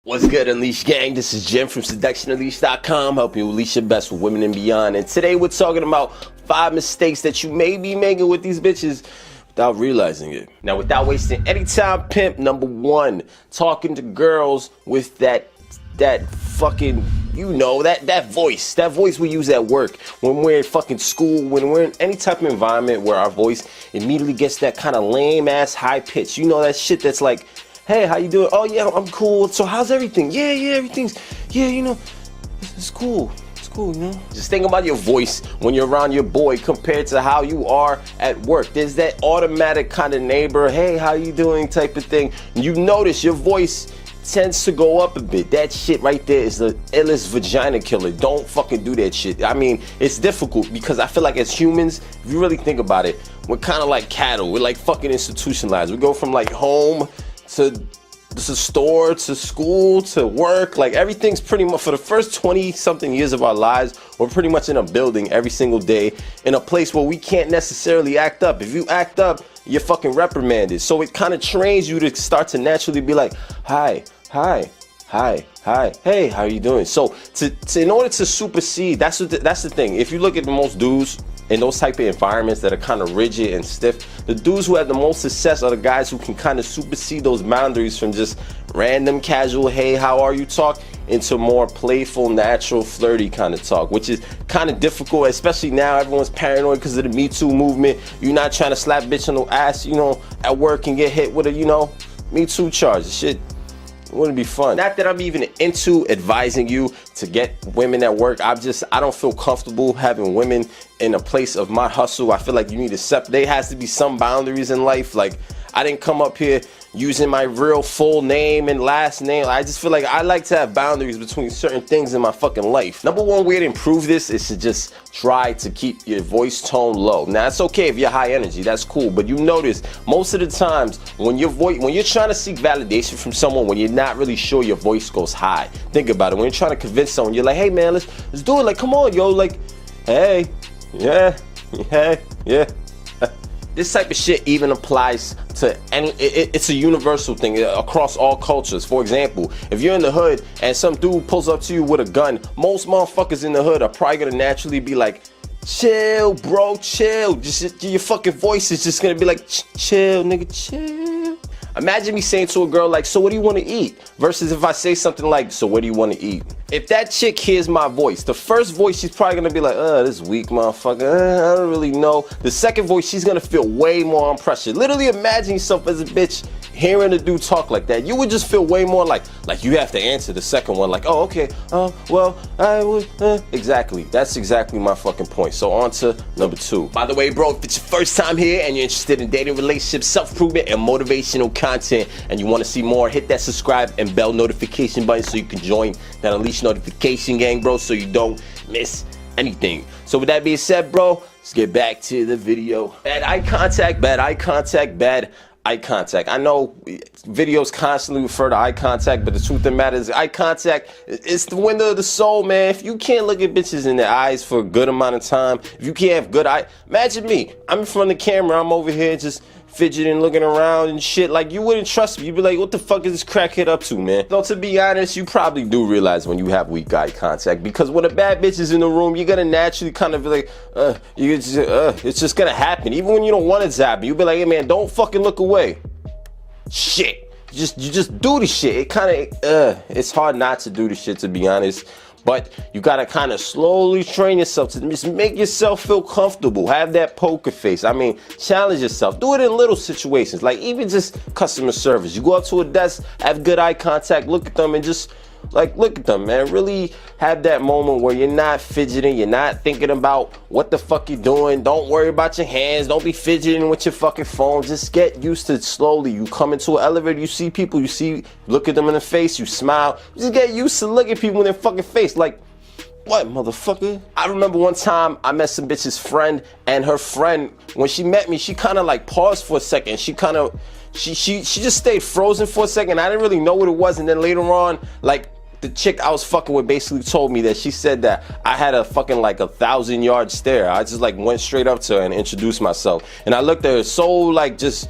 What's good, Unleash Gang? This is Jim from SeductionUnleashed.com, helping you unleash your best with women and beyond. And today we're talking about 5 mistakes that you may be making with these bitches without realizing it. Now, without wasting any time, pimp, number 1, talking to girls with that fucking, you know, that voice we use at work, when we're in fucking school, when we're in any type of environment where our voice immediately gets that kind of lame ass high pitch. You know, that shit that's like, hey, how you doing? Oh yeah, I'm cool. So how's everything? Yeah, everything's, you know, it's cool. It's cool, you know? Just think about your voice when you're around your boy compared to how you are at work. There's that automatic kind of neighbor, hey, how you doing type of thing. You notice your voice tends to go up a bit. That shit right there is the illest vagina killer. Don't fucking do that shit. I mean, it's difficult because I feel like as humans, if you really think about it, we're kind of like cattle. We're like fucking institutionalized. We go from like home to store to school to work. Like everything's pretty much, for the first 20 something years of our lives, we're pretty much in a building every single day in a place where we can't necessarily act up. If you act up, you're fucking reprimanded. So it kind of trains you to start to naturally be like, hi, hey, how you doing? So in order to supersede, that's the thing. If you look at the most dudes in those type of environments that are kind of rigid and stiff, the dudes who have the most success are the guys who can kind of supersede those boundaries from just random casual, hey, how are you talk, into more playful, natural, flirty kind of talk, which is kind of difficult, especially now. Everyone's paranoid because of the Me Too movement. You're not trying to slap bitch on the ass, you know, at work and get hit with a, you know, Me Too charge. Shit wouldn't be fun. Not that I'm even into advising you to get women at work. I don't feel comfortable having women in a place of my hustle. I feel like you need to there has to be some boundaries in life. Like, I didn't come up here using my real full name and last name. I just feel like I like to have boundaries between certain things in my fucking life. Number 1 way to improve this is to just try to keep your voice tone low. Now, it's okay if you're high energy, that's cool, but you notice most of the times when you're trying to seek validation from someone, when you're not really sure, your voice goes high. Think about it. When you're trying to convince someone, you're like, hey man, let's do it. Like, come on, yo, like, hey, yeah. This type of shit even applies to any, it's a universal thing across all cultures. For example, if you're in the hood and some dude pulls up to you with a gun, most motherfuckers in the hood are probably gonna naturally be like, chill, bro, chill. Just your fucking voice is just gonna be like, chill, nigga, chill. Imagine me saying to a girl like, so what do you want to eat? Versus if I say something like, so what do you want to eat? If that chick hears my voice, the first voice, she's probably gonna be like, this weak motherfucker, I don't really know. The second voice, she's gonna feel way more on pressure. Literally imagine yourself as a bitch hearing a dude talk like that. You would just feel way more like you have to answer the second one, like, oh, okay, well, I would, exactly. That's exactly my fucking point. So on to number 2. By the way, bro, if it's your first time here and you're interested in dating, relationships, self-improvement, and motivational content, and you want to see more, hit that subscribe and bell notification button so you can join that Unleash notification gang, bro, so you don't miss anything. So with that being said, bro, let's get back to the video. Bad eye contact, bad eye contact, bad eye contact. I know videos constantly refer to eye contact, but the truth of the matter is eye contact, it's the window of the soul, man. If you can't look at bitches in their eyes for a good amount of time, if you can't have good eye, imagine me. I'm in front of the camera, I'm over here just fidgeting, looking around and shit. Like, you wouldn't trust me. You'd be like, what the fuck is this crackhead up to, man? Though, to be honest, you probably do realize when you have weak eye contact, because when a bad bitch is in the room, you're gonna naturally kind of be like, it's just gonna happen. Even when you don't want it to happen, you'll be like, hey man, don't fucking look away. Shit. You just do the shit. It kind of, it's hard not to do the shit, to be honest. But you gotta kind of slowly train yourself to just make yourself feel comfortable. Have that poker face. I mean, challenge yourself. Do it in little situations, like even just customer service. You go up to a desk, have good eye contact, look at them, and just like, look at them, man. Really have that moment where you're not fidgeting, you're not thinking about what the fuck you're doing. Don't worry about your hands. Don't be fidgeting with your fucking phone. Just get used to it slowly. You come into an elevator, you see people, look at them in the face, you smile. Just get used to looking at people in their fucking face. Like, what, motherfucker? I remember one time I met some bitch's friend, and her friend, when she met me, she kind of like paused for a second. She just stayed frozen for a second. I didn't really know what it was, and then later on, like, the chick I was fucking with basically told me that she said that I had a fucking like 1,000-yard stare. I just like went straight up to her and introduced myself, and I looked at her so like just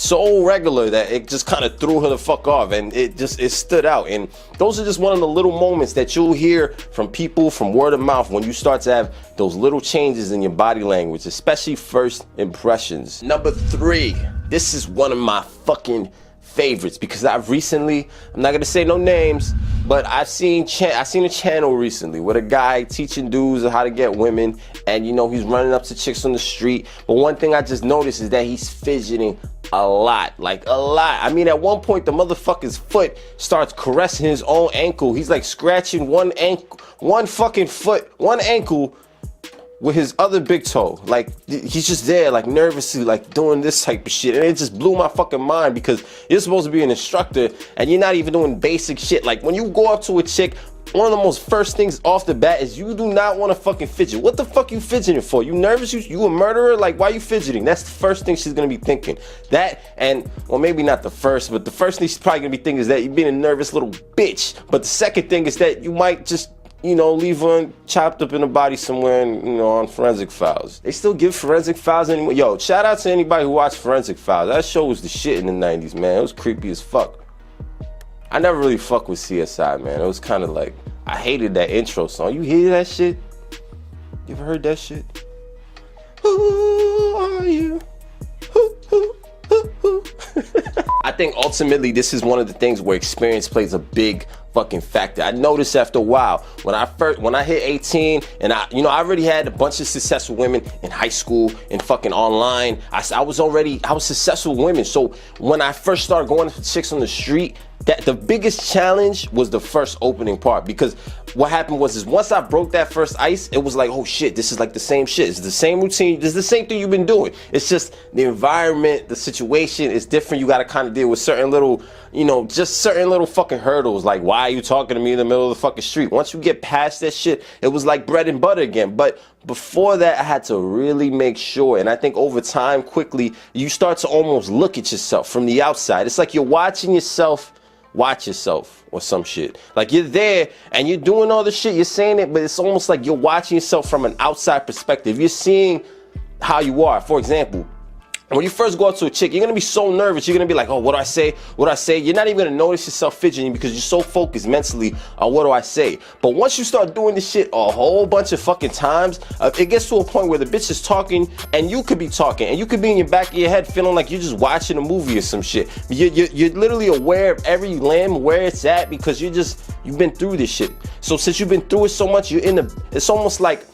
so regular that it just kind of threw her the fuck off, and it stood out. And those are just one of the little moments that you'll hear from people, from word of mouth, when you start to have those little changes in your body language, especially first impressions. Number 3, this is one of my fucking favorites, because I've recently, I'm not gonna say no names, but I seen a channel recently with a guy teaching dudes how to get women, and you know, he's running up to chicks on the street. But one thing I just noticed is that he's fidgeting a lot, like a lot. I mean, at one point the motherfucker's foot starts caressing his own ankle. He's like scratching one fucking foot, one ankle with his other big toe. Like, he's just there, like, nervously, like, doing this type of shit. And it just blew my fucking mind, because you're supposed to be an instructor and you're not even doing basic shit. Like, when you go up to a chick, one of the most first things off the bat is you do not want to fucking fidget. What the fuck you fidgeting for? You nervous? You a murderer? Like, why you fidgeting? That's the first thing she's gonna be thinking. That, and, well, maybe not the first, but the first thing she's probably gonna be thinking is that you're being a nervous little bitch. But the second thing is that you might just, you know, leave one chopped up in the body somewhere, and, you know, on Forensic Files. They still give Forensic Files anymore. Yo, shout out to anybody who watched Forensic Files. That show was the shit in the 90s, man. It was creepy as fuck. I never really fucked with CSI, man. It was kind of like, I hated that intro song. You hear that shit? You ever heard that shit? Who are you? Who? I think ultimately this is one of the things where experience plays a big fucking factor. I noticed after a while, when I hit 18, and I already had a bunch of successful women in high school and fucking online. I was successful with women. So when I first started going to chicks on the street, that the biggest challenge was the first opening part, because what happened was once I broke that first ice, it was like, oh shit, this is like the same shit. It's the same routine. This is the same thing you've been doing. It's just the environment, the situation is different. You got to kind of deal with certain little, you know, just certain little fucking hurdles. Like, why are you talking to me in the middle of the fucking street? Once you get past that shit, it was like bread and butter again. But before that, I had to really make sure. And I think over time, quickly, you start to almost look at yourself from the outside. It's like you're watching yourself watch yourself or some shit. Like, you're there and you're doing all the shit, you're saying it, but it's almost like you're watching yourself from an outside perspective. You're seeing how you are. For example, when you first go up to a chick, you're gonna be so nervous. You're gonna be like, oh, what do I say? What do I say? You're not even gonna notice yourself fidgeting, because you're so focused mentally on what do I say. But once you start doing this shit a whole bunch of fucking times, it gets to a point where the bitch is talking and you could be talking, and you could be in your back of your head feeling like you're just watching a movie or some shit. You're literally aware of every limb, where it's at, because you've been through this shit. So since you've been through it so much, it's almost like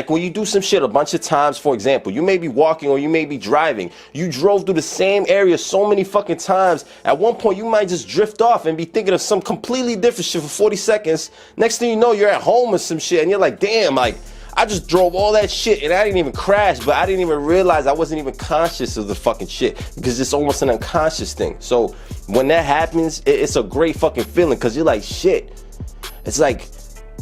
when you do some shit a bunch of times. For example, you may be walking or you may be driving. You drove through the same area so many fucking times. At one point, you might just drift off and be thinking of some completely different shit for 40 seconds. Next thing you know, you're at home or some shit, and you're like, damn, like, I just drove all that shit and I didn't even crash, but I didn't even realize I wasn't even conscious of the fucking shit, because it's almost an unconscious thing. So when that happens, it's a great fucking feeling, because you're like, shit. It's like,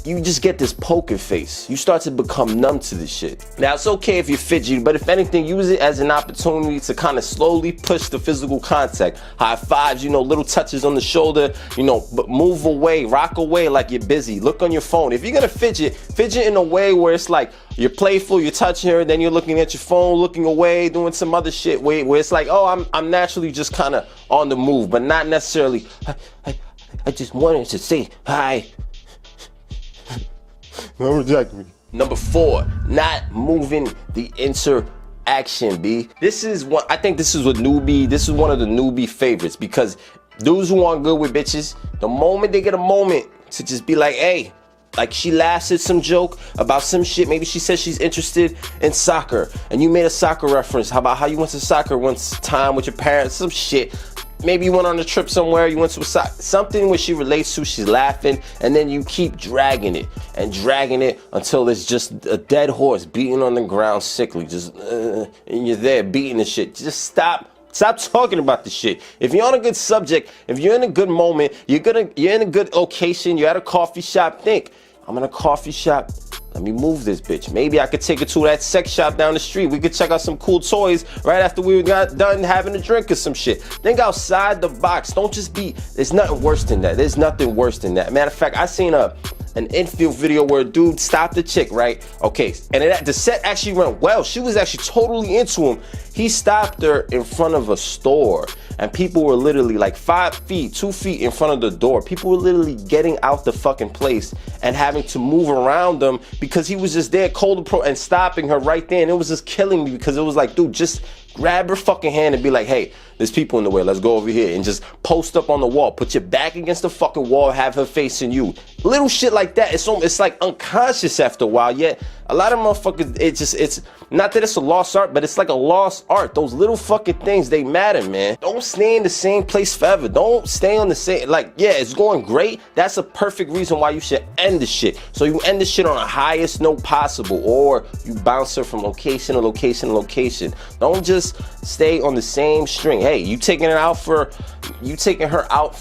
you just get this poker face. You start to become numb to this shit. Now, it's okay if you're fidgety, but if anything, use it as an opportunity to kind of slowly push the physical contact. High fives, you know, little touches on the shoulder, you know, but move away, rock away like you're busy. Look on your phone. If you're gonna fidget in a way where it's like you're playful, you're touching her, then you're looking at your phone, looking away, doing some other shit where it's like, oh, I'm naturally just kind of on the move, but not necessarily, I just wanted to say hi. Don't reject me. Number 4, not moving the interaction, B. This is one of the newbie favorites, because dudes who aren't good with bitches, the moment they get a moment to just be like, hey, like, she laughs at some joke about some shit. Maybe she says she's interested in soccer, and you made a soccer reference. How about how you went to soccer once time with your parents, some shit. Maybe you went on a trip somewhere, you went to something where she relates to, she's laughing, and then you keep dragging it until it's just a dead horse beating on the ground sickly, just and you're there beating the shit. Just stop talking about the shit. If you're on a good subject, if you're in a good moment, you're in a good location, you're at a coffee shop, think, I'm in a coffee shop, let me move this bitch. Maybe I could take her to that sex shop down the street. We could check out some cool toys right after we got done having a drink or some shit. Think outside the box. Don't just be, there's nothing worse than that. There's nothing worse than that. Matter of fact, I seen a an infield video where a dude stopped the chick, right? Okay, and the set actually went well. She was actually totally into him. He stopped her in front of a store, and people were literally like 5 feet, 2 feet in front of the door. People were literally getting out the fucking place and having to move around them because he was just there cold approach and stopping her right there. And it was just killing me because it was like, dude, just grab her fucking hand and be like, hey, there's people in the way, let's go over here, and just post up on the wall, put your back against the fucking wall, have her facing you. Little shit like that, it's like unconscious after a while. Yet a lot of motherfuckers, it's not that it's a lost art, but it's like a lost art. Those little fucking things, they matter, man. Don't stay in the same place forever. Don't stay on the same, like, yeah, it's going great. That's a perfect reason why you should end the shit. So you end the shit on the highest note possible, or you bounce her from location to location to location. Don't just stay on the same string. Hey, you taking her out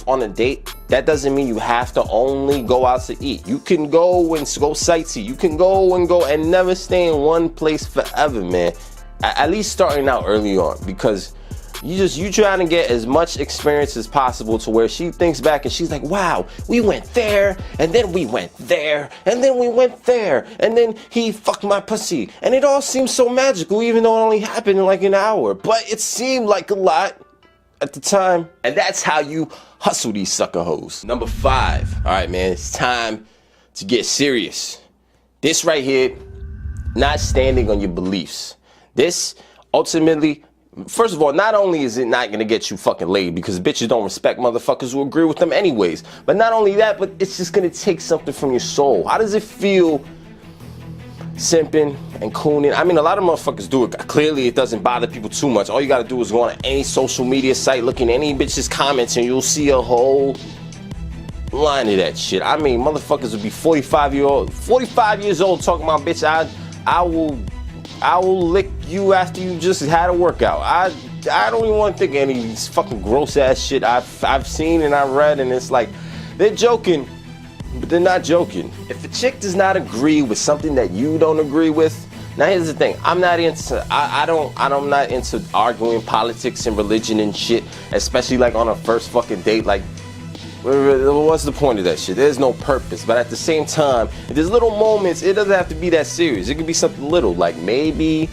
on a date, that doesn't mean you have to only go out to eat. You can go sightsee. You can go and never stay in one place forever, man. At least starting out early on, because you trying to get as much experience as possible to where she thinks back and she's like, wow, we went there, and then we went there, and then we went there, and then he fucked my pussy, and it all seems so magical, even though it only happened in like an hour, but it seemed like a lot at the time. And that's how you hustle these sucker hoes. Number 5. All right, man, it's time to get serious. This right here, not standing on your beliefs. This ultimately, first of all, not only is it not gonna get you fucking laid, because bitches don't respect motherfuckers who agree with them anyways, but not only that, but it's just gonna take something from your soul. How does it feel simping and cooning? I mean, a lot of motherfuckers do it. Clearly, it doesn't bother people too much. All you gotta do is go on any social media site, look in any bitch's comments, and you'll see a whole line of that shit. I mean, motherfuckers would be 45 years old talking about, bitch, I will lick you after you just had a workout. I don't even want to think of any of these fucking gross ass shit I've seen and I read, and it's like, they're joking, but they're not joking. If a chick does not agree with something that you don't agree with, now here's the thing, I'm not into arguing politics and religion and shit, especially like on a first fucking date. Like, what's the point of that shit? There's no purpose. But at the same time, if there's little moments, it doesn't have to be that serious. It could be something little, like maybe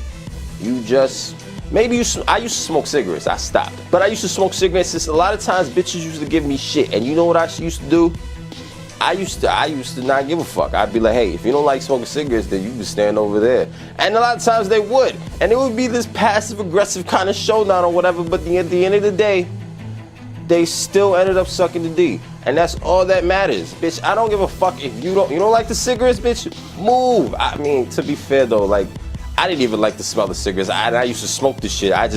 I used to smoke cigarettes. I stopped. But I used to smoke cigarettes since a lot of times bitches used to give me shit. And you know what I used to do? I used to not give a fuck. I'd be like, hey, if you don't like smoking cigarettes, then you can stand over there. And a lot of times they would. And it would be this passive aggressive kind of showdown or whatever, but at the end of the day, they still ended up sucking the D. And that's all that matters. Bitch, I don't give a fuck if you don't like the cigarettes, bitch, move. I mean, to be fair though, like, I didn't even like the smell of cigarettes. I used to smoke this shit. I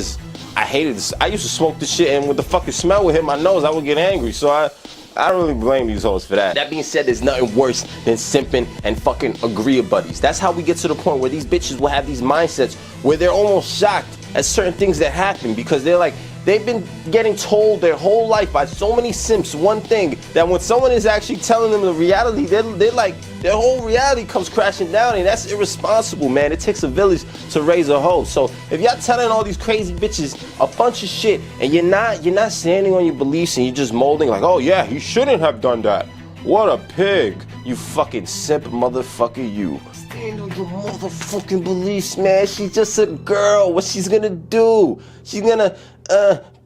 hated this. I used to smoke this shit, and when the fucking smell would hit my nose, I would get angry. So I don't really blame these hoes for that. That being said, there's nothing worse than simping and fucking agree buddies. That's how we get to the point where these bitches will have these mindsets where they're almost shocked at certain things that happen, because they're like, they've been getting told their whole life by so many simps one thing, that when someone is actually telling them the reality, they're like, their whole reality comes crashing down, and that's irresponsible, man. It takes a village to raise a hoe. So if y'all telling all these crazy bitches a bunch of shit, and you're not standing on your beliefs, and you're just molding like, oh yeah, he shouldn't have done that. What a pig. You fucking simp motherfucker, you. Stand on your motherfucking beliefs, man. She's just a girl. What she's gonna do? She's gonna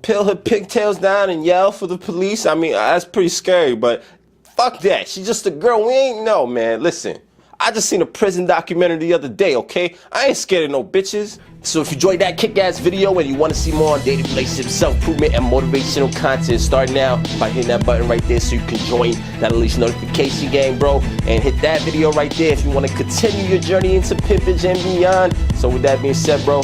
peel her pigtails down and yell for the police. I mean, that's pretty scary, but fuck that. She's just a girl. We ain't know, man. Listen, I just seen a prison documentary the other day, okay? I ain't scared of no bitches. So if you enjoyed that kick-ass video and you want to see more on dating, relationship, self-improvement, and motivational content, start now by hitting that button right there so you can join that Unleash notification gang, bro. And hit that video right there if you want to continue your journey into pimpage and beyond. So with that being said, bro,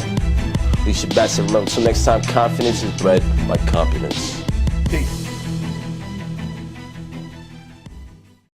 Unleash your best, and remember, until next time, confidence is bred by competence.